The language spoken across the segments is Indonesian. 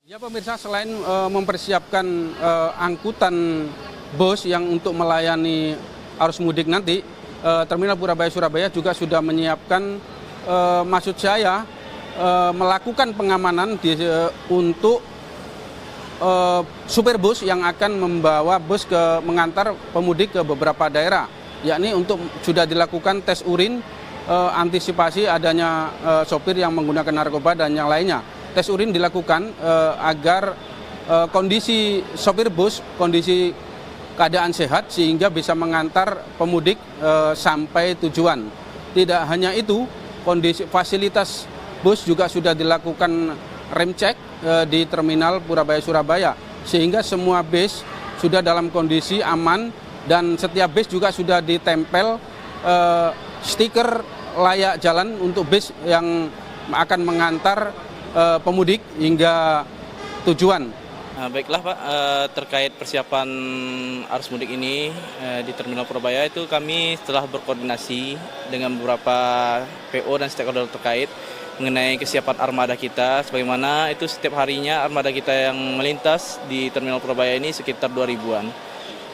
Ya pemirsa, selain mempersiapkan angkutan bus yang untuk melayani arus mudik nanti, Terminal Purabaya Surabaya juga sudah menyiapkan, maksud saya, melakukan pengamanan untuk supir bus yang akan membawa bus mengantar pemudik ke beberapa daerah, yakni sudah dilakukan tes urin, antisipasi adanya sopir yang menggunakan narkoba dan yang lainnya. Tes urin dilakukan agar kondisi sopir bus, kondisi keadaan sehat sehingga bisa mengantar pemudik sampai tujuan. Tidak hanya itu, kondisi fasilitas bus juga sudah dilakukan rem cek di Terminal Purabaya Surabaya sehingga semua bis sudah dalam kondisi aman dan setiap bis juga sudah ditempel stiker layak jalan untuk bis yang akan mengantar pemudik hingga tujuan. Baiklah Pak, terkait persiapan arus mudik ini di Terminal Purabaya itu kami telah berkoordinasi dengan beberapa PO dan stakeholder terkait mengenai kesiapan armada kita, sebagaimana itu setiap harinya armada kita yang melintas di Terminal Purabaya ini sekitar 2.000-an.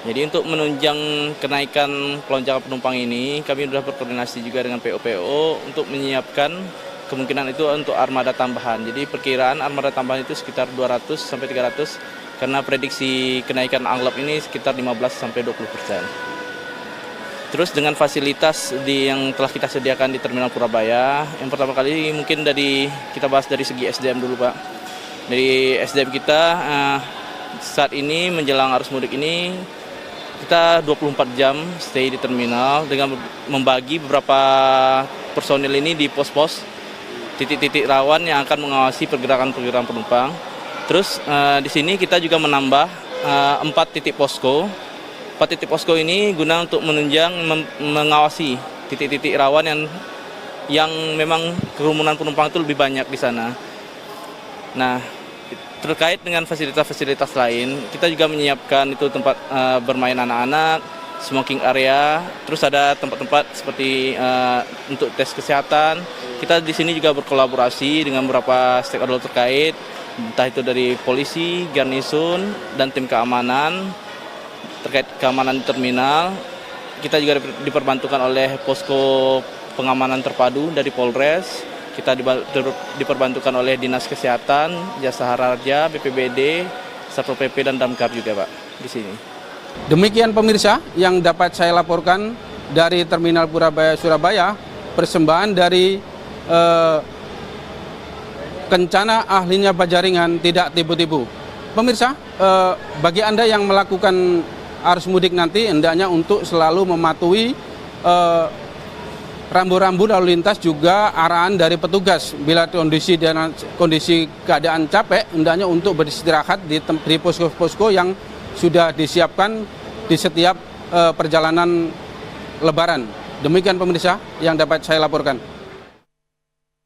Jadi untuk menunjang kenaikan pelonjakan penumpang ini, kami sudah berkoordinasi juga dengan PO-PO untuk menyiapkan kemungkinan itu untuk armada tambahan. Jadi perkiraan armada tambahan itu sekitar 200 sampai 300 karena prediksi kenaikan anglop ini sekitar 15 sampai 20%. Terus dengan fasilitas yang telah kita sediakan di Terminal Purabaya, yang pertama kali mungkin kita bahas dari segi SDM dulu Pak. Dari SDM kita saat ini menjelang arus mudik ini kita 24 jam stay di terminal dengan membagi beberapa personil ini di pos-pos titik-titik rawan yang akan mengawasi pergerakan-pergerakan penumpang. Terus di sini kita juga menambah 4 titik posko. 4 titik posko ini guna untuk menunjang mengawasi titik-titik rawan yang memang kerumunan penumpang itu lebih banyak di sana. Nah, terkait dengan fasilitas-fasilitas lain, kita juga menyiapkan itu tempat bermain anak-anak, smoking area, terus ada tempat-tempat seperti untuk tes kesehatan. Kita di sini juga berkolaborasi dengan beberapa stakeholder terkait, entah itu dari polisi, garnisun, dan tim keamanan. Terkait keamanan terminal, kita juga diperbantukan oleh posko pengamanan terpadu dari Polres. Kita diperbantukan oleh Dinas Kesehatan, Jasa Harja, BPBD, Satpol PP, dan Damkar juga Pak di sini. Demikian pemirsa yang dapat saya laporkan dari Terminal Purabaya Surabaya, persembahan dari Kencana Ahlinya Bajaringan Tidak Tipu-Tipu. Pemirsa, bagi Anda yang melakukan arus mudik nanti, hendaknya untuk selalu mematuhi rambu-rambu lalu lintas juga arahan dari petugas. Bila kondisi keadaan capek, hendaknya untuk beristirahat di posko-posko yang sudah disiapkan di setiap perjalanan Lebaran. Demikian pemirsa yang dapat saya laporkan.